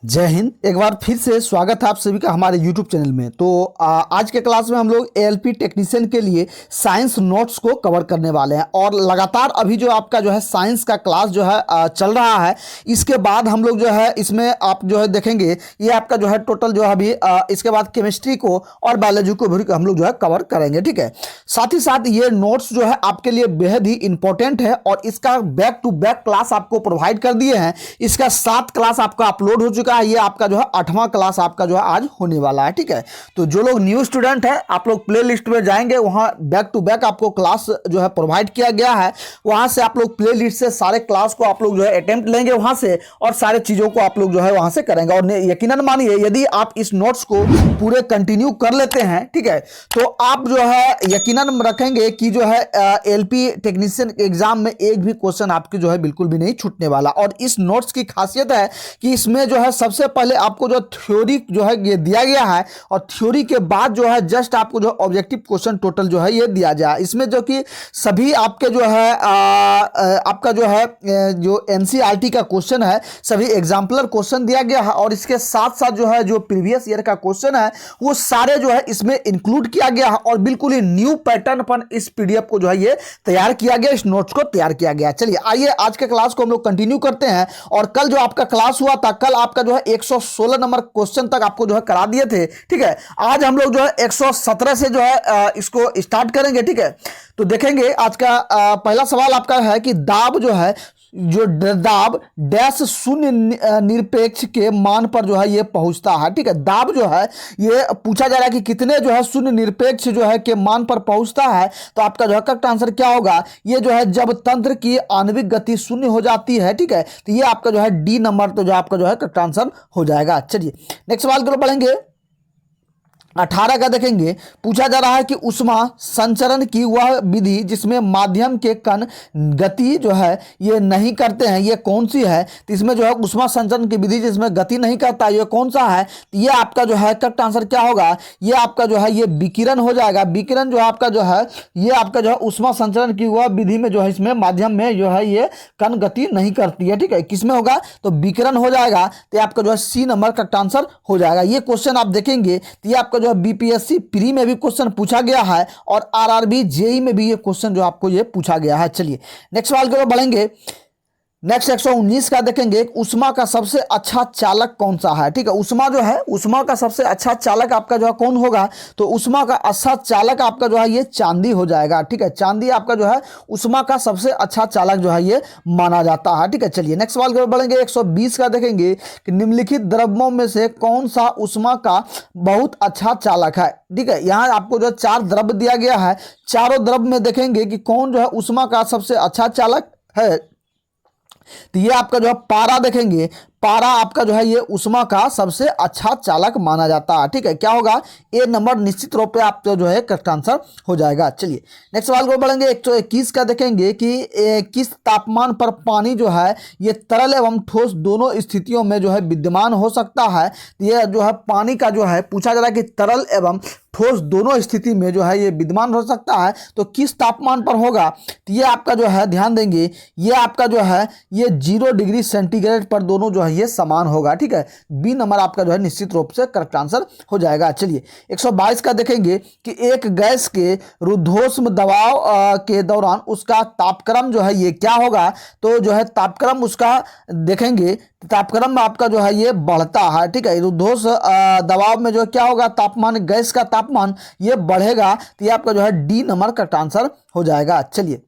जय हिंद। एक बार फिर से स्वागत है आप सभी का हमारे YouTube चैनल में। तो आज के क्लास में हम लोग एएलपी टेक्नीशियन के लिए साइंस नोट्स को कवर करने वाले हैं और लगातार अभी जो आपका जो है साइंस का क्लास जो है चल रहा है। इसके बाद हम लोग जो है इसमें आप जो है देखेंगे ये आपका जो है टोटल जो है अभी इसके बाद केमिस्ट्री को और बायोलॉजी को भी हम लोग जो है कवर करेंगे, ठीक है। साथ ही साथ ये नोट्स जो है आपके लिए बेहद ही इंपॉर्टेंट है और इसका बैक टू बैक क्लास आपको प्रोवाइड कर दिए हैं। इसका 7 क्लास आपका अपलोड हो चुका है। ये आपका जो है 8वां क्लास आपका जो है आज होने वाला है, ठीक है। तो जो लोग न्यू स्टूडेंट है आप लोग प्ले लिस्ट में जाएंगे, वहां बैक टू बैक आपको क्लास जो है प्रोवाइड किया गया है। वहां से आप लोग प्ले लिस्ट से सारे क्लास को आप लोग जो है अटेम्प्ट लेंगे वहां से और सारे चीजों को आप लोग जो है वहां से करेंगे। और यकीनन मानिए यदि आप इस नोट्स को पूरे कंटिन्यू कर लेते हैं, ठीक है, तो आप जो है यकीनन रखेंगे कि जो है एलपी टेक्नीशियन एग्जाम में एक भी क्वेश्चन आपके जो है बिल्कुल भी नहीं छूटने वाला। और इस नोट्स की खासियत है कि इसमें जो है सबसे पहले आपको जो थ्योरी जो है ये दिया गया है और थ्योरी के बाद जो है जस्ट आपको जो ऑब्जेक्टिव क्वेश्चन टोटल जो है ये दिया जाए। इसमें जो कि सभी आपके जो है आपका जो है जो एनसीईआरटी का क्वेश्चन है, सभी एग्जाम्पलर क्वेश्चन दिया गया है और इसके साथ साथ जो है जो प्रीवियस ईयर का क्वेश्चन है वो सारे जो है इसमें इंक्लूड किया गया है और बिल्कुल ही न्यू पैटर्न पर इस पीडीएफ को जो है ये तैयार किया गया, इस नोट्स को तैयार किया गया। चलिए आइए आज के क्लास को हम लोग कंटिन्यू करते हैं। और कल जो आपका क्लास हुआ था, कल आपका जो है 116 नंबर क्वेश्चन तक आपको जो है करा दिए थे, ठीक है। आज हम लोग जो है 117 से जो है इसको स्टार्ट करेंगे, ठीक है। तो देखेंगे आज का पहला सवाल आपका है कि दाब जो है जो दाब डैश शून्य निरपेक्ष के मान पर जो है ये पहुंचता है, ठीक है। दाब जो है ये पूछा जा रहा है कि कितने जो है शून्य निरपेक्ष जो है के मान पर पहुंचता है। तो आपका जो है करेक्ट आंसर क्या होगा, ये जो है जब तंत्र की आणविक गति शून्य हो जाती है, ठीक है। तो ये आपका जो है डी नंबर तो जो आपका जो है करेक्ट आंसर हो जाएगा। चलिए नेक्स्ट सवाल की ओर बढ़ेंगे। 18 का देखेंगे, पूछा जा रहा है कि ऊष्मा संचरण की वह विधि जिसमें माध्यम के कण गति जो है ये नहीं करते हैं, ये कौन सी है। तो इसमें जो है ऊष्मा संचरण की विधि जिसमें गति नहीं करता ये कौन सा है। तो ये आपका जो है करेक्ट आंसर क्या होगा, ये आपका जो है ये विकिरण हो जाएगा। विकिरण जो है आपका जो है ये आपका जो है ऊष्मा संचरण की वह विधि में जो है इसमें माध्यम में जो है ये कण गति नहीं करती है, ठीक है। किसमें होगा तो विकिरण हो जाएगा। तो आपका जो है सी नंबर करेक्ट आंसर हो जाएगा। ये क्वेश्चन आप देखेंगे तो ये आपका बीपीएससी प्री में भी क्वेश्चन पूछा गया है और आरआरबी जेई में भी ये क्वेश्चन जो आपको ये पूछा गया है। चलिए नेक्स्ट सवाल की ओर बढ़ेंगे। नेक्स्ट 119 का देखेंगे, ऊष्मा का सबसे अच्छा चालक कौन सा है, ठीक है। ऊष्मा जो है ऊष्मा का सबसे अच्छा चालक आपका जो है कौन होगा, तो ऊष्मा का अच्छा चालक आपका जो है ये चांदी हो जाएगा, ठीक है। चांदी आपका जो है ऊष्मा का सबसे अच्छा चालक जो है ये माना जाता है, ठीक है। चलिए नेक्स्ट सवाल की ओर बढ़ेंगे। 120 का देखेंगे कि निम्नलिखित द्रव्यों में से कौन सा ऊष्मा का बहुत अच्छा चालक है, ठीक है। यहाँ आपको जो 4 द्रव्य दिया गया है, चारों द्रव्य में देखेंगे कि कौन जो है ऊष्मा का सबसे अच्छा चालक है। तो ये आपका जो है पारा देखेंगे, पारा आपका जो है ये ऊष्मा का सबसे अच्छा चालक माना जाता है, ठीक है। क्या होगा ए नंबर निश्चित रूप से आपका जो है करेक्ट आंसर हो जाएगा। चलिए नेक्स्ट सवाल को बढ़ेंगे। 121 का देखेंगे कि किस तापमान पर पानी जो है ये तरल एवं ठोस दोनों स्थितियों में जो है विद्यमान हो सकता है। ये जो है पानी का जो है पूछा जा रहा है कि तरल एवं ठोस दोनों स्थिति में जो है ये विद्यमान हो सकता है, तो किस तापमान पर होगा। तो ये आपका जो है ध्यान देंगे, ये आपका जो है ये 0 डिग्री सेंटीग्रेड पर दोनों जो है ये समान होगा, ठीक है। बी नंबर आपका जो है निश्चित रूप से करेक्ट आंसर हो जाएगा। चलिए 122 का देखेंगे कि एक गैस के रुद्धोष्म दबाव के दौरान उसका तापक्रम जो है ये क्या होगा। तो जो है तापक्रम उसका देखेंगे, तापक्रम में आपका जो है ये बढ़ता है, ठीक है। रुद्धोष दबाव में जो क्या होगा तापमान, गैस का तापमान ये बढ़ेगा। तो ये आपका जो है डी नंबर करेक्ट आंसर हो जाएगा। चलिए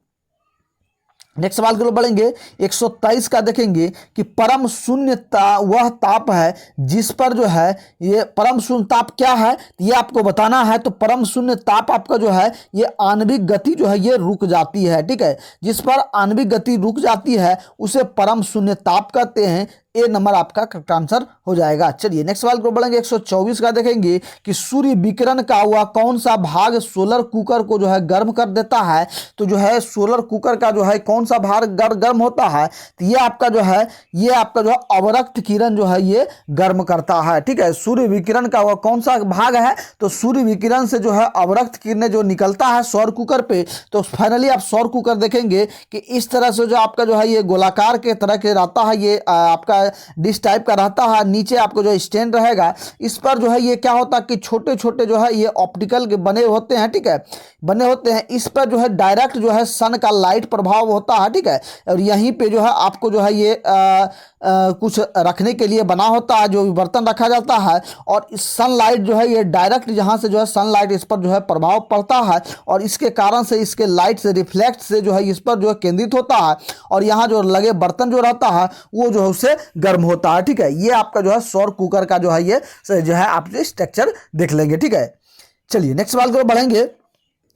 नेक्स्ट सवाल की ओर बढ़ेंगे। 123 का देखेंगे कि परम शून्य वह ताप है जिस पर जो है ये परम शून्य ताप क्या है ये आपको बताना है। तो परम शून्य ताप आपका जो है ये आणविक गति जो है ये रुक जाती है, ठीक है। जिस पर आणविक गति रुक जाती है उसे परम शून्य ताप कहते हैं। ए नंबर आपका करेक्ट आंसर हो जाएगा। चलिए नेक्स्ट सवाल को बढ़ेंगे। 124 का देखेंगे कि सूर्य विकिरण का वह कौन सा भाग सोलर कुकर को जो है गर्म कर देता है। तो जो है सोलर कुकर का जो है कौन सा भाग गर्म होता है। तो ये आपका जो है ये आपका जो है अवरक्त किरण जो है ये गर्म करता है, ठीक है। सूर्य विकिरण का वह कौन सा भाग है, तो सूर्य विकिरण से जो है अवरक्त किरणें जो निकलता है सौर कुकर पे। तो फाइनली आप सौर कुकर देखेंगे कि इस तरह से जो आपका जो है ये गोलाकार के तरह के रहता है, ये आपका डिश टाइप का रहता है, नीचे आपको जो स्टैंड रहेगा, इस पर जो है ये क्या होता है कि छोटे छोटे जो है ये ऑप्टिकल के बने होते हैं, ठीक है, बने होते हैं। इस पर जो है डायरेक्ट जो है सन का लाइट प्रभाव होता है, ठीक है। और यहीं पे जो है आपको जो है ये कुछ रखने के लिए बना होता है, जो बर्तन रखा जाता है, और इस सनलाइट जो है ये डायरेक्ट यहाँ से जो है सनलाइट इस पर जो है प्रभाव पड़ता है, और इसके कारण से इसके लाइट से रिफ्लेक्ट से जो है इस पर जो है केंद्रित होता है, और यहाँ जो लगे बर्तन जो रहता है वो जो है उससे गर्म होता है, ठीक है। ये आपका जो है सौर कुकर का जो है ये जो है आप स्ट्रक्चर देख लेंगे, ठीक है। चलिए नेक्स्ट सवाल की ओर बढ़ेंगे।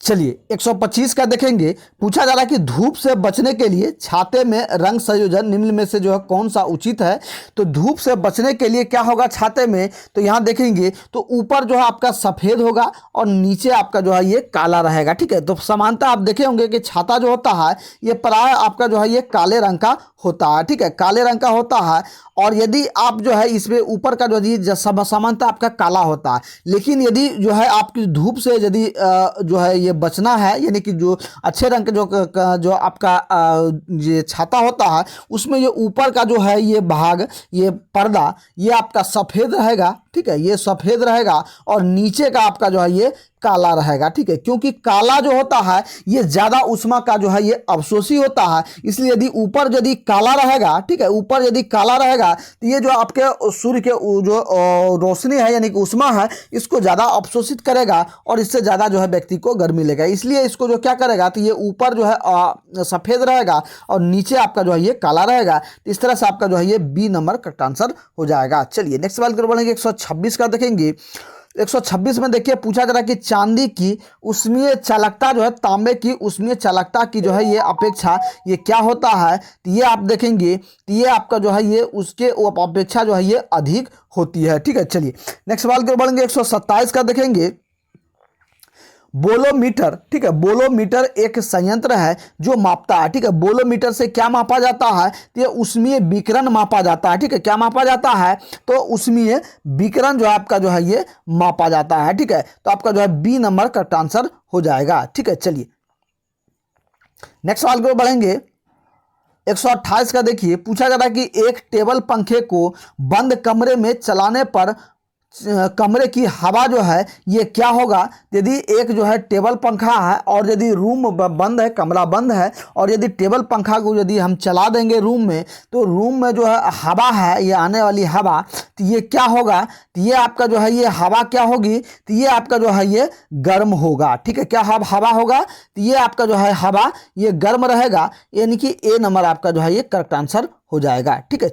चलिए 125 का देखेंगे। पूछा जा रहा है कि धूप से बचने के लिए छाते में रंग संयोजन निम्न में से जो है कौन सा उचित है। तो धूप से बचने के लिए क्या होगा छाते में, तो यहाँ देखेंगे तो ऊपर जो है आपका सफ़ेद होगा और नीचे आपका जो है ये काला रहेगा, ठीक है। तो समानता आप देखे होंगे कि छाता जो होता है ये प्राय आपका जो है ये काले रंग का होता है, ठीक है, काले रंग का होता है। और यदि आप जो है इसमें ऊपर का जो समानता आपका काला होता है, लेकिन यदि जो है आपकी धूप से यदि जो है ये बचना है, यानी कि जो अच्छे रंग के जो आपका ये छाता होता है उसमें ये ऊपर का जो है ये भाग, ये पर्दा, ये आपका सफ़ेद रहेगा, ठीक है, ये सफ़ेद रहेगा, और नीचे का आपका जो है ये काला रहेगा, ठीक है। क्योंकि काला जो होता है ये ज़्यादा उष्मा का जो है ये अवशोषी होता है, इसलिए यदि ऊपर यदि काला रहेगा, ठीक है, ऊपर यदि काला रहेगा तो ये जो आपके सूर्य के जो रोशनी है यानी कि उष्मा है इसको ज़्यादा अवशोषित करेगा, और इससे ज़्यादा जो है व्यक्ति को गर्मी लेगा। इसलिए इसको जो क्या करेगा तो ये ऊपर जो है सफ़ेद रहेगा और नीचे आपका जो है ये काला रहेगा। तो इस तरह से आपका जो है ये बी नंबर करेक्ट आंसर हो जाएगा। चलिए नेक्स्ट सवाल की ओर बढ़ेंगे। 126 का देखेंगे। 126 में देखिए पूछा जा रहा है कि चांदी की उष्मीय चालकता जो है तांबे की उष्मीय चालकता की जो है ये अपेक्षा ये क्या होता है। तो ये आप देखेंगे तो ये आपका जो है ये उसके अपेक्षा जो है ये अधिक होती है, ठीक है। चलिए नेक्स्ट सवाल की ओर बढ़ेंगे। 127 का देखेंगे। बोलोमीटर, ठीक है, बोलोमीटर एक संयंत्र है जो मापता है, ठीक है। बोलोमीटर से क्या मापा जाता है तो ये उष्मीय विकिरण मापा जाता है, ठीक है। क्या मापा जाता है तो उष्मीय विकिरण जो है आपका जो है ये मापा जाता है, ठीक है। तो आपका जो है बी नंबर करेक्ट आंसर हो जाएगा, ठीक है। चलिए नेक्स्ट सवाल की ओर बढ़ेंगे। 128 का देखिए पूछा जा रहा है कि एक टेबल पंखे को बंद कमरे में चलाने पर कमरे की हवा जो है ये क्या होगा। यदि एक जो है टेबल पंखा है और यदि रूम बंद है, कमरा बंद है, और यदि टेबल पंखा को यदि हम चला देंगे रूम में, तो रूम में जो है हवा है ये आने वाली हवा, तो ये क्या होगा तो ये आपका जो है ये हवा क्या होगी तो ये आपका जो है ये गर्म होगा, ठीक है। क्या हवा होगा तो ये आपका जो है हवा ये गर्म रहेगा, यानी कि ए नंबर आपका जो है ये करेक्ट आंसर हो जाएगा, ठीक है।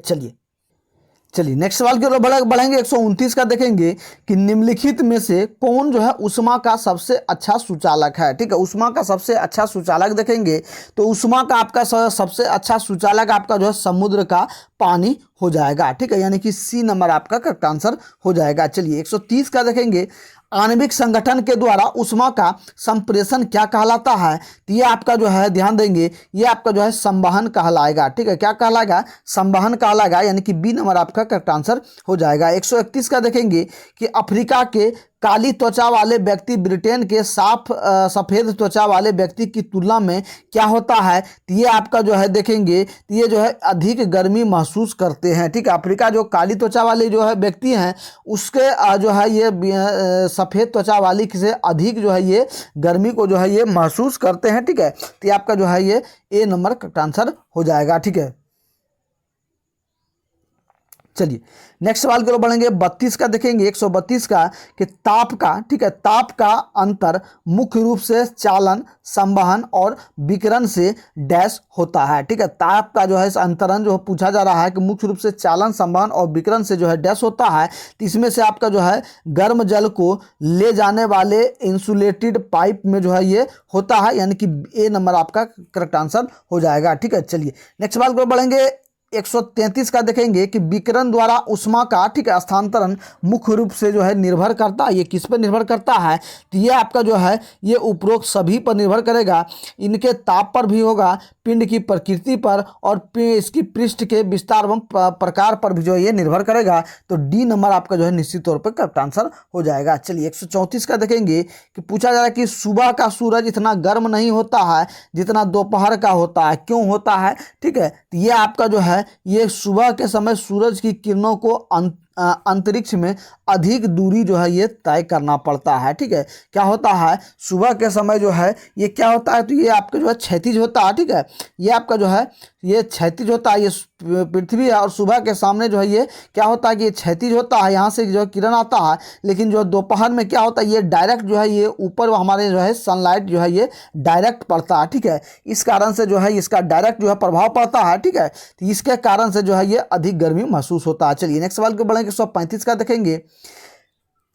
चलिए नेक्स्ट सवाल की ओर बढ़ेंगे। 129 का देखेंगे कि निम्नलिखित में से कौन जो है उष्मा का सबसे अच्छा सुचालक है, ठीक है। उष्मा का सबसे अच्छा सुचालक देखेंगे तो उष्मा का आपका सबसे अच्छा सुचालक आपका जो है समुद्र का पानी हो जाएगा, ठीक है, यानी कि सी नंबर आपका करेक्ट आंसर हो जाएगा। चलिए 130 का देखेंगे। आणविक संगठन के द्वारा उष्मा का संप्रेषण क्या कहलाता है। तो ये आपका जो है ध्यान देंगे ये आपका जो है संवहन कहलाएगा, ठीक है। क्या कहलाएगा संवहन कहलाएगा, यानी कि बी नंबर आपका करेक्ट आंसर हो जाएगा। 131 का देखेंगे कि अफ्रीका के काली त्वचा वाले व्यक्ति ब्रिटेन के सफ़ेद त्वचा वाले व्यक्ति की तुलना में क्या होता है। तो ये आपका जो है देखेंगे तो ये जो है अधिक गर्मी महसूस करते हैं, ठीक है। अफ्रीका जो काली त्वचा वाले जो है व्यक्ति हैं उसके जो है ये सफ़ेद त्वचा वाली से अधिक जो है ये गर्मी को जो है ये महसूस करते हैं, ठीक है। तो ये आपका जो है ये ए नंबर करेक्ट आंसर हो जाएगा, ठीक है। चलिए नेक्स्ट सवाल की ओर बढ़ेंगे। 32 का देखेंगे। 132 का कि ताप का, ठीक है, ताप का अंतर मुख्य रूप से चालन, संवहन और विकिरण से डैश होता है, ठीक है। ताप का जो है अंतरण जो पूछा जा रहा है कि मुख्य रूप से चालन, संवहन और विकिरण से जो है डैश होता है। तो इसमें से आपका जो है गर्म जल को ले जाने वाले इंसुलेटेड पाइप में जो है ये होता है, यानी कि ए नंबर आपका करेक्ट आंसर हो जाएगा, ठीक है। चलिए नेक्स्ट सवाल की ओर बढ़ेंगे। 133 का देखेंगे कि विकिरण द्वारा उष्मा का, ठीक है, स्थानांतरण मुख्य रूप से जो है निर्भर करता है, ये किस पर निर्भर करता है। तो ये आपका जो है ये उपरोक्त सभी पर निर्भर करेगा। इनके ताप पर भी होगा, पिंड की प्रकृति पर और इसकी पृष्ठ के विस्तार एवं प्रकार पर भी जो है ये निर्भर करेगा। तो डी नंबर आपका जो है निश्चित तौर पर करेक्ट आंसर हो जाएगा। चलिए 134 का देखेंगे कि पूछा जा रहा है कि सुबह का सूरज इतना गर्म नहीं होता है जितना दोपहर का होता है, क्यों होता है, ठीक है। तो ये आपका जो है है ये सुबह के समय सूरज की किरणों को अंतरिक्ष में अधिक दूरी जो है ये तय करना पड़ता है। ठीक है, क्या होता है सुबह के समय जो है ये क्या होता है, तो ये आपका जो है क्षैतिज होता है। ठीक है, ये आपका जो है ये क्षैतिज होता है, ये पृथ्वी है और सुबह के सामने जो है ये क्या होता है कि ये क्षैतिज होता है, यहाँ से जो है किरण आता है, लेकिन जो दोपहर में क्या होता है ये डायरेक्ट जो है ये ऊपर हमारे जो है सनलाइट जो है ये डायरेक्ट पड़ता है। ठीक है, इस कारण से जो है इसका डायरेक्ट जो है प्रभाव पड़ता है। ठीक है, तो इसके कारण से जो है ये अधिक गर्मी महसूस होता है। चलिए नेक्स्ट सवाल को बढ़ेंगे, 135 का देखेंगे,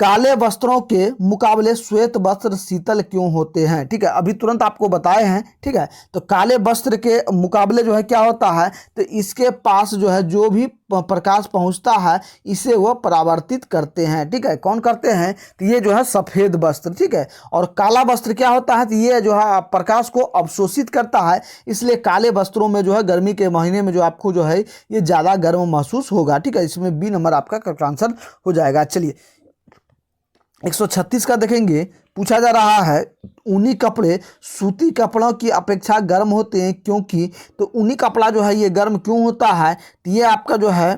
काले वस्त्रों के मुकाबले श्वेत वस्त्र शीतल क्यों होते हैं। ठीक है, अभी तुरंत आपको बताए हैं। ठीक है, तो काले वस्त्र के मुकाबले जो है क्या होता है, तो इसके पास जो है जो भी प्रकाश पहुंचता है इसे वो परावर्तित करते हैं। ठीक है, कौन करते हैं, तो ये जो है सफ़ेद वस्त्र। ठीक है, और काला वस्त्र क्या होता है, तो ये जो है प्रकाश को अवशोषित करता है, इसलिए काले वस्त्रों में जो है गर्मी के महीने में जो आपको जो है ये ज़्यादा गर्म महसूस होगा। ठीक है, इसमें बी नंबर आपका करेक्ट आंसर हो जाएगा। चलिए 136 का देखेंगे, पूछा जा रहा है ऊनी कपड़े सूती कपड़ों की अपेक्षा गर्म होते हैं क्योंकि, तो ऊनी कपड़ा जो है ये गर्म क्यों होता है, तो ये आपका जो है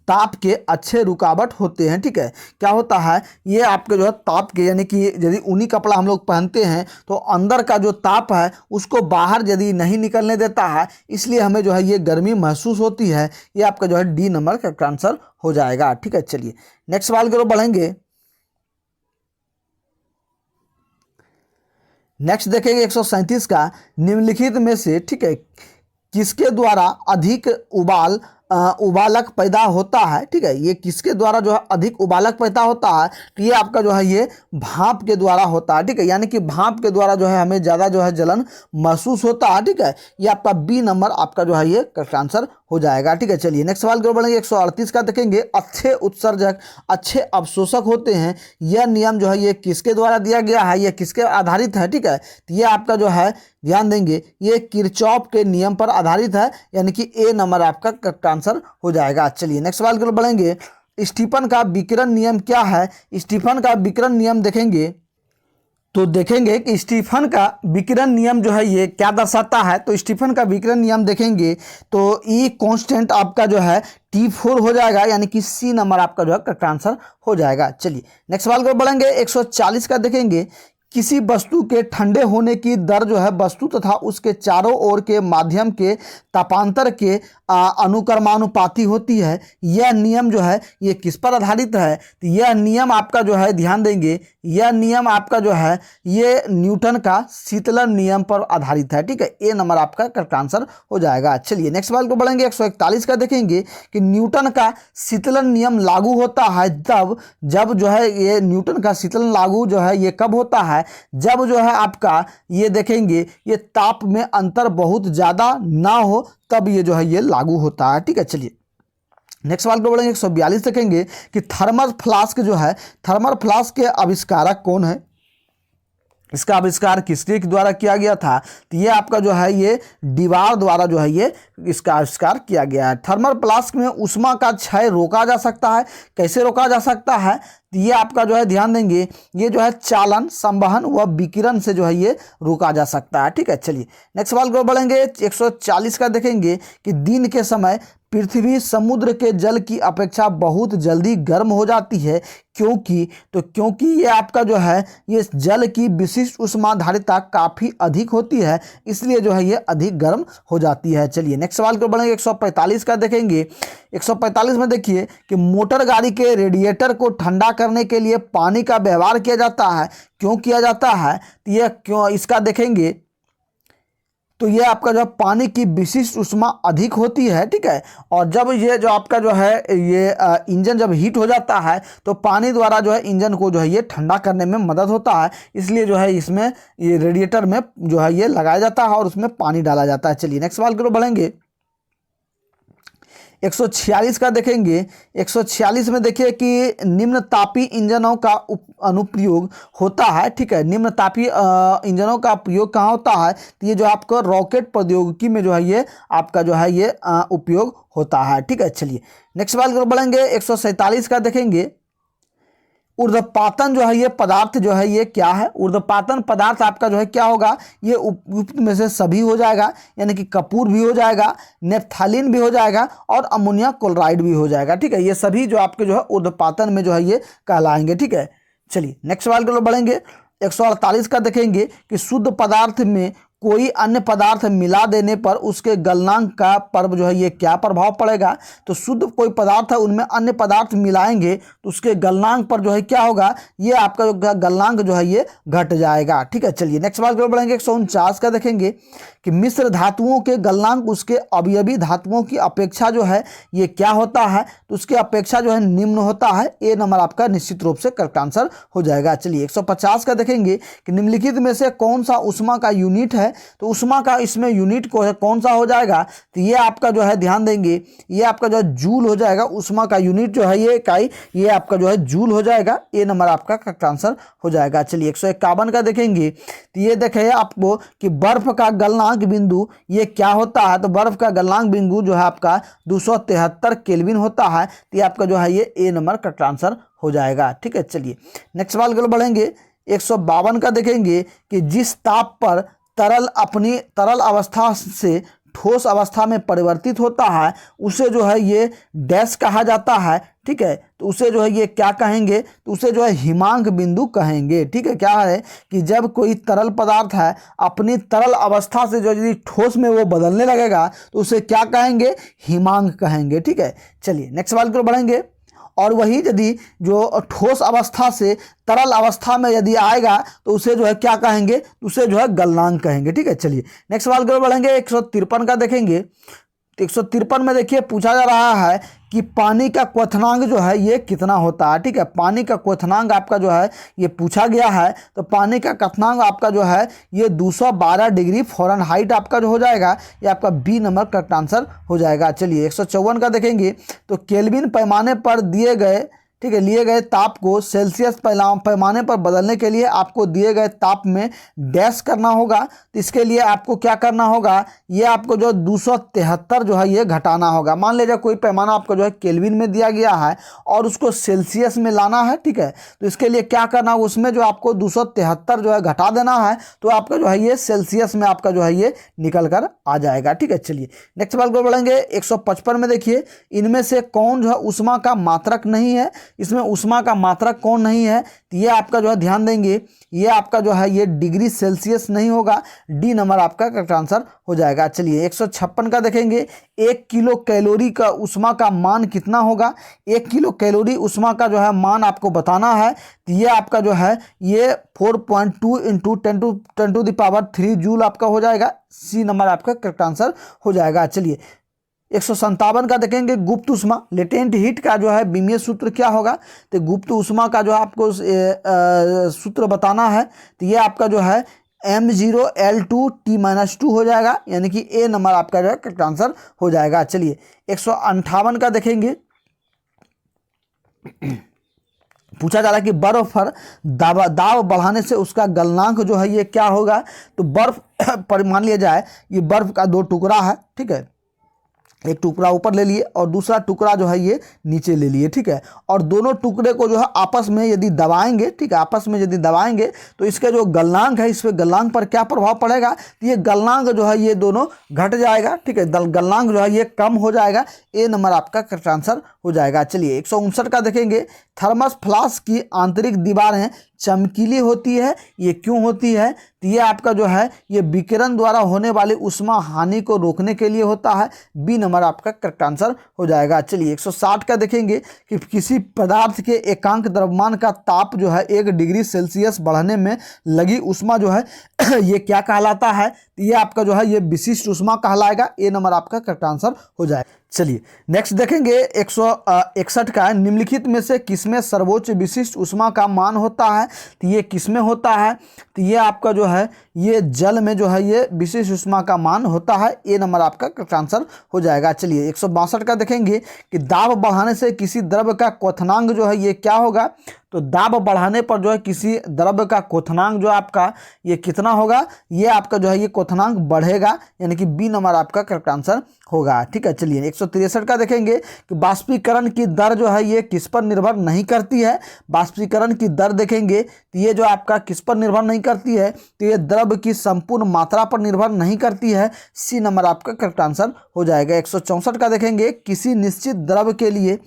ताप के अच्छे रुकावट होते हैं। ठीक है, क्या होता है ये आपके जो है ताप के, यानी कि यदि ऊनी कपड़ा हम लोग पहनते हैं तो अंदर का जो ताप है उसको बाहर यदि नहीं निकलने देता है, इसलिए हमें जो है ये गर्मी महसूस होती है। ये आपका जो है डी नंबर का आंसर हो जाएगा। ठीक है, चलिए नेक्स्ट सवाल की ओर बढ़ेंगे। नेक्स्ट देखेंगे 137 का, निम्नलिखित में से ठीक है किसके द्वारा अधिक उबालक पैदा होता है। ठीक है, ये किसके द्वारा जो है अधिक उबालक पैदा होता है, तो ये आपका जो है ये भाप के द्वारा होता है। ठीक है, यानी कि भाप के द्वारा जो है हमें ज़्यादा जो है जलन महसूस होता है। ठीक है, ये आपका बी नंबर आपका जो है ये करेक्ट आंसर हो जाएगा। ठीक है, चलिए नेक्स्ट सवाल की ओर बढ़ेंगे, 138 का देखेंगे, अच्छे उत्सर्जक अच्छे अवशोषक होते हैं, यह नियम जो है ये किसके द्वारा दिया गया है, ये किसके आधारित है। ठीक है, तो ये आपका जो है ध्यान देंगे ये किरचॉफ के नियम पर आधारित है, यानी कि ए नंबर आपका करेक्ट आंसर हो जाएगा। चलिए नेक्स्ट सवाल की ओर बढ़ेंगे, स्टीफन का विकिरण नियम क्या है। स्टीफन का विकिरण नियम देखेंगे तो देखेंगे कि स्टीफन का विकिरण नियम जो है ये क्या दर्शाता है, तो स्टीफन का विकिरण नियम देखेंगे तो ई कांस्टेंट आपका जो है T4 हो जाएगा, यानी कि सी नंबर आपका जो है करेक्ट आंसर हो जाएगा। चलिए नेक्स्ट सवाल को बढ़ेंगे, 140 का देखेंगे, किसी वस्तु के ठंडे होने की दर जो है वस्तु तथा उसके चारों ओर के माध्यम के तापांतर के अनुक्रमानुपाती होती है। यह नियम जो है ये किस पर आधारित है, तो यह नियम आपका जो है ध्यान देंगे यह नियम आपका जो है ये न्यूटन का शीतलन नियम पर आधारित है। ठीक है, ए नंबर आपका करेक्ट आंसर हो जाएगा। चलिए नेक्स्ट सवाल को बढ़ेंगे, 141 का देखेंगे कि न्यूटन का शीतलन नियम लागू होता है जब जो है ये न्यूटन का शीतलन लागू जो है ये कब होता है, जब जो है आपका ये देखेंगे ये ताप में अंतर बहुत ज़्यादा ना हो, तब ये जो है ये लागू होता है। ठीक है, चलिए नेक्स्ट सवाल को बढ़ेंगे, 142 देखेंगे कि थर्मल फ्लास्क जो है थर्मल फ्लास्क के आविष्कारक कौन है, इसका आविष्कार किसके द्वारा किया गया था, तो ये आपका जो है ये दीवार द्वारा जो है ये इसका आविष्कार किया गया है। थर्मल फ्लास्क में ऊष्मा का क्षय रोका जा सकता है, कैसे रोका जा सकता है, तो ये आपका जो है ध्यान देंगे ये जो है चालन संवहन व विकिरण से जो है ये रोका जा सकता है। ठीक है, चलिए नेक्स्ट सवाल को बढ़ेंगे, 140 का देखेंगे कि दिन के समय पृथ्वी समुद्र के जल की अपेक्षा बहुत जल्दी गर्म हो जाती है क्योंकि ये आपका जो है ये जल की विशिष्ट ऊष्माधारिता काफ़ी अधिक होती है, इसलिए जो है ये अधिक गर्म हो जाती है। चलिए नेक्स्ट सवाल को बढ़ेंगे, 145 का देखेंगे। 145 में देखिए कि मोटर गाड़ी के रेडिएटर को ठंडा करने के लिए पानी का व्यवहार किया जाता है, क्यों किया जाता है, तो ये क्यों इसका देखेंगे तो ये आपका जो पानी की विशिष्ट ऊष्मा अधिक होती है। ठीक है, और जब ये जो आपका जो है ये इंजन जब हीट हो जाता है तो पानी द्वारा जो है इंजन को जो है ये ठंडा करने में मदद होता है, इसलिए जो है इसमें ये रेडिएटर में जो है ये लगाया जाता है और उसमें पानी डाला जाता है। चलिए नेक्स्ट सवाल की ओर बढ़ेंगे, 146 का देखेंगे। 146 में देखिए कि निम्न तापी इंजनों का अनुप्रयोग होता है। ठीक है, निम्न तापी इंजनों का प्रयोग कहाँ होता है, तो ये जो आपको रॉकेट प्रौद्योगिकी में जो है ये आपका जो है ये उपयोग होता है। ठीक है, चलिए नेक्स्ट सवाल की ओर बढ़ेंगे, 147 का देखेंगे ऊर्ध्वपातन जो है ये पदार्थ जो है ये क्या है? ऊर्ध्वपातन पदार्थ आपका जो है क्या होगा? ये उपयुक्त में से सभी हो जाएगा, यानी कि कपूर भी हो जाएगा, नेफ्थालीन भी हो जाएगा और अमोनिया क्लोराइड भी हो जाएगा। ठीक है, ये सभी जो आपके जो है ऊर्ध्वपातन में जो है ये कहलाएंगे। ठीक है, चलिए नेक्स्ट सवाल की ओर बढ़ेंगे। 148 का देखेंगे कि शुद्ध पदार्थ में कोई अन्य पदार्थ मिला देने पर उसके गलनांक का पर जो है ये क्या प्रभाव पड़ेगा? तो शुद्ध कोई पदार्थ है उनमें अन्य पदार्थ मिलाएंगे तो उसके गलनांक पर जो है क्या होगा? ये आपका जो गलनांक जो है ये घट जाएगा। ठीक है, चलिए नेक्स्ट सवाल की ओर बढ़ेंगे। 149 का देखेंगे कि मिश्र धातुओं के गलनांक उसके अवयवी धातुओं की अपेक्षा जो है ये क्या होता है? तो उसकी अपेक्षा जो है निम्न होता है। ए नंबर आपका निश्चित रूप से करेक्ट आंसर हो जाएगा। चलिए 150 का देखेंगे कि निम्नलिखित में से कौन सा ऊष्मा का यूनिट है? तो ऊष्मा का इसमें यूनिट कौन सा हो जाएगा? तो ये आपका जो है ध्यान देंगे, ये आपका जो है जूल हो जाएगा। ऊष्मा का यूनिट जो है ये इकाई, ये आपका जो है जूल हो जाएगा। ए नंबर आपका करेक्ट आंसर हो जाएगा। चलिए 151 का देखेंगे तो ये देखे आपको कि बर्फ का गलनांक बिंदु ये क्या होता है? तो बर्फ का गलनांक बिंदु जो है आपका 273 केल्विन होता है। तो ये आपका जो है ये ए नंबर करेक्ट आंसर हो जाएगा। ठीक है, चलिए नेक्स्ट सवाल की ओर बढ़ेंगे। 152 का देखेंगे कि जिस ताप पर तरल अपनी तरल अवस्था से ठोस अवस्था में परिवर्तित होता है उसे जो है ये डैश कहा जाता है। ठीक है, तो उसे जो है ये क्या कहेंगे? तो उसे जो है हिमांक बिंदु कहेंगे। ठीक है, क्या है कि जब कोई तरल पदार्थ है अपनी तरल अवस्था से जो यदि ठोस में वो बदलने लगेगा तो उसे क्या कहेंगे? हिमांक कहेंगे। ठीक है, चलिए नेक्स्ट सवाल की ओर बढ़ेंगे। और वही यदि जो ठोस अवस्था से तरल अवस्था में यदि आएगा तो उसे जो है क्या कहेंगे? उसे जो है गलनांक कहेंगे। ठीक है, चलिए नेक्स्ट सवाल की ओर बढ़ेंगे। 153 का देखेंगे। 153 में देखिए पूछा जा रहा है कि पानी का क्वथनांक जो है ये कितना होता है? ठीक है, पानी का क्वथनांक आपका जो है ये पूछा गया है। तो पानी का क्वथनांक आपका जो है ये 212 डिग्री फ़ारेनहाइट आपका जो हो जाएगा। ये आपका बी नंबर करेक्ट आंसर हो जाएगा। चलिए 154 का देखेंगे तो केल्विन पैमाने पर दिए गए, ठीक है, लिए गए ताप को सेल्सियस पैमाने पर बदलने के लिए आपको दिए गए ताप में डैश करना होगा। तो इसके लिए आपको क्या करना होगा? ये आपको जो 273 जो है ये घटाना होगा। मान लीजिए कोई पैमाना आपको जो है केल्विन में दिया गया है और उसको सेल्सियस में लाना है। ठीक है, तो इसके लिए क्या करना होगा? उसमें जो आपको 273 जो है घटा देना है तो आपका जो है ये सेल्सियस में आपका जो है ये निकल कर आ जाएगा। ठीक है, चलिए नेक्स्ट सवाल को बढ़ेंगे। 155 में देखिए इनमें से कौन जो है ऊष्मा का मात्रक नहीं है? इसमें ऊष्मा का मात्रक कौन नहीं है? तो ये आपका जो है ध्यान देंगे, ये आपका जो है ये डिग्री सेल्सियस नहीं होगा। डी नंबर आपका करेक्ट आंसर हो जाएगा। चलिए 156 का देखेंगे। 1 किलो कैलोरी का ऊष्मा का मान कितना होगा? 1 किलो कैलोरी ऊष्मा का जो है मान आपको बताना है। तो ये आपका जो है ये 4.2 इंटू 10⁻³ जूल आपका हो जाएगा। सी नंबर आपका करेक्ट आंसर हो जाएगा। चलिए 157 का देखेंगे। गुप्त ऊष्मा लेटेंट हीट का जो है बीमीय सूत्र क्या होगा? तो गुप्त ऊष्मा का जो आपको सूत्र बताना है। तो ये आपका जो है m0L2T-2 हो जाएगा, यानी कि ए नंबर आपका जो है करेक्ट आंसर हो जाएगा। चलिए 158 का देखेंगे। पूछा जा रहा है कि बर्फ पर दाब बढ़ाने से उसका गलनांक जो है ये क्या होगा? तो बर्फ पर मान लिया जाए ये बर्फ का 2 टुकड़ा है। ठीक है, एक टुकड़ा ऊपर ले लिए और दूसरा टुकड़ा जो है ये नीचे ले लिए। ठीक है, और दोनों टुकड़े को जो है आपस में यदि दबाएंगे, ठीक है, आपस में यदि दबाएंगे तो इसके जो गलनांक है इस पे गलनांक पर क्या प्रभाव पड़ेगा? तो ये गलनांक जो है ये दोनों घट जाएगा। ठीक है, गलनांक जो है ये कम हो जाएगा। ए नंबर आपका करेक्ट आंसर हो जाएगा। चलिए 159 का देखेंगे। थर्मस फ्लास्क की आंतरिक दीवारें चमकीली होती है, ये क्यों होती है? तो ये आपका जो है ये विकिरण द्वारा होने वाली उष्मा हानि को रोकने के लिए होता है। बी नंबर आपका करेक्ट आंसर हो जाएगा। चलिए 160 का देखेंगे कि किसी पदार्थ के एकांक द्रव्यमान का ताप जो है 1 डिग्री सेल्सियस बढ़ने में लगी उष्मा जो है ये क्या कहलाता है? तो ये आपका जो है ये विशिष्ट उष्मा कहलाएगा। ए नंबर आपका करेक्ट आंसर हो जाएगा। चलिए नेक्स्ट देखेंगे 161 का। निम्नलिखित में से किसमें सर्वोच्च विशिष्ट उष्मा का मान होता है? तो ये किसमें होता है? तो ये आपका जो है ये जल में जो है ये विशिष्ट उष्मा का मान होता है। ए नंबर आपका करेक्ट आंसर हो जाएगा। चलिए 162 का देखेंगे कि दाब बढ़ाने से किसी द्रव्य का क्वथनांक जो है ये क्या होगा? तो दाब बढ़ाने पर जो है किसी द्रव्य का क्वथनांक जो आपका ये कितना होगा, ये आपका जो है ये क्वथनांक बढ़ेगा, यानी कि बी नंबर आपका करेक्ट आंसर होगा। ठीक है, चलिए 163 का देखेंगे कि वाष्पीकरण की दर जो है ये किस पर निर्भर नहीं करती है। वाष्पीकरण की दर देखेंगे तो ये जो आपका किस पर निर्भर नहीं करती है, तो ये द्रव्य की संपूर्ण मात्रा पर निर्भर नहीं करती है। सी नंबर आपका करेक्ट आंसर हो जाएगा। 164 का देखेंगे, किसी निश्चित द्रव्य के लिए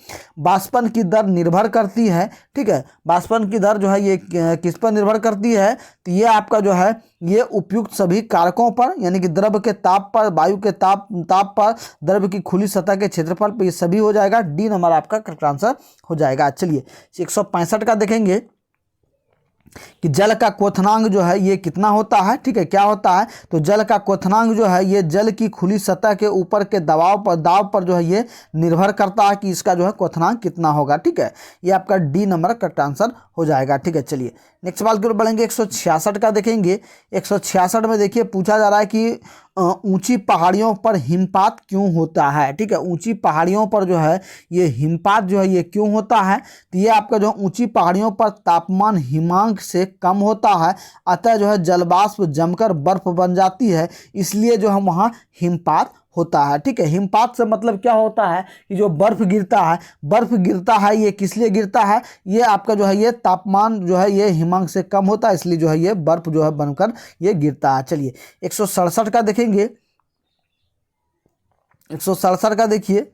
वाष्पन की दर निर्भर करती है। ठीक है, वाष्पन की दर जो है ये किस पर निर्भर करती है, तो ये आपका जो है ये उपयुक्त सभी कारकों पर, यानी कि द्रव्य के ताप पर, वायु के ताप पर, द्रव्य की खुली सतह के क्षेत्रफल पर, ये सभी हो जाएगा। डी नंबर आपका करेक्ट आंसर हो जाएगा। चलिए 165 का देखेंगे कि जल का क्वथनांक जो है ये कितना होता है। ठीक है, क्या होता है, तो जल का क्वथनांक जो है ये जल की खुली सतह के ऊपर के दाब पर जो है ये निर्भर करता है कि इसका जो है क्वथनांक कितना होगा। ठीक है, ये आपका डी नंबर करेक्ट आंसर हो जाएगा। ठीक है, चलिए नेक्स्ट सवाल की ओर बढ़ेंगे। 166 का देखेंगे। 166 में देखिए पूछा जा रहा है कि ऊंची पहाड़ियों पर हिमपात क्यों होता है। ठीक है, ऊंची पहाड़ियों पर जो है ये हिमपात जो है ये क्यों होता है, तो ये आपका जो ऊंची पहाड़ियों पर तापमान हिमांक से कम होता है, अतः जो है जलवाष्प जमकर बर्फ बन जाती है, इसलिए जो है वहाँ हिमपात होता है। ठीक है, हिमपात से मतलब क्या होता है कि जो बर्फ गिरता है ये किस लिए गिरता है, ये आपका जो है ये तापमान जो है ये हिमांक से कम होता है, इसलिए जो है ये बर्फ जो है बनकर ये गिरता है। चलिए 167 का देखेंगे। 167 का देखिए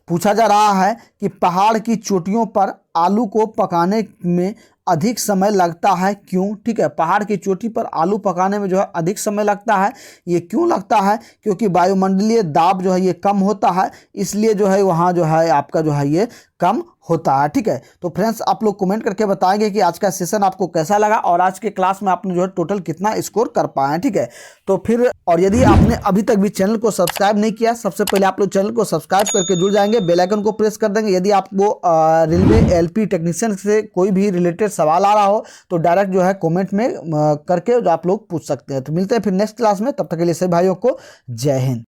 पूछा जा रहा है कि पहाड़ की चोटियों पर आलू को पकाने में अधिक समय लगता है, क्यों। ठीक है, पहाड़ की चोटी पर आलू पकाने में जो है अधिक समय लगता है, ये क्यों लगता है, क्योंकि वायुमंडलीय दाब जो है ये कम होता है, इसलिए जो है वहाँ जो है आपका जो है ये कम होता है। ठीक है, तो फ्रेंड्स आप लोग कमेंट करके बताएंगे कि आज का सेशन आपको कैसा लगा और आज के क्लास में आपने जो है टोटल कितना स्कोर कर पाए। ठीक है, तो फिर और यदि आपने अभी तक भी चैनल को सब्सक्राइब नहीं किया, सबसे पहले आप लोग चैनल को सब्सक्राइब करके जुड़ जाएंगे, बेल आइकन को प्रेस कर देंगे। यदि आपको रेलवे एलपी टेक्नीशियन से कोई भी रिलेटेड सवाल आ रहा हो तो डायरेक्ट जो है कमेंट में करके जो आप लोग पूछ सकते हैं। तो मिलते हैं फिर नेक्स्ट क्लास में, तब तक के लिए सभी भाइयों को जय हिंद।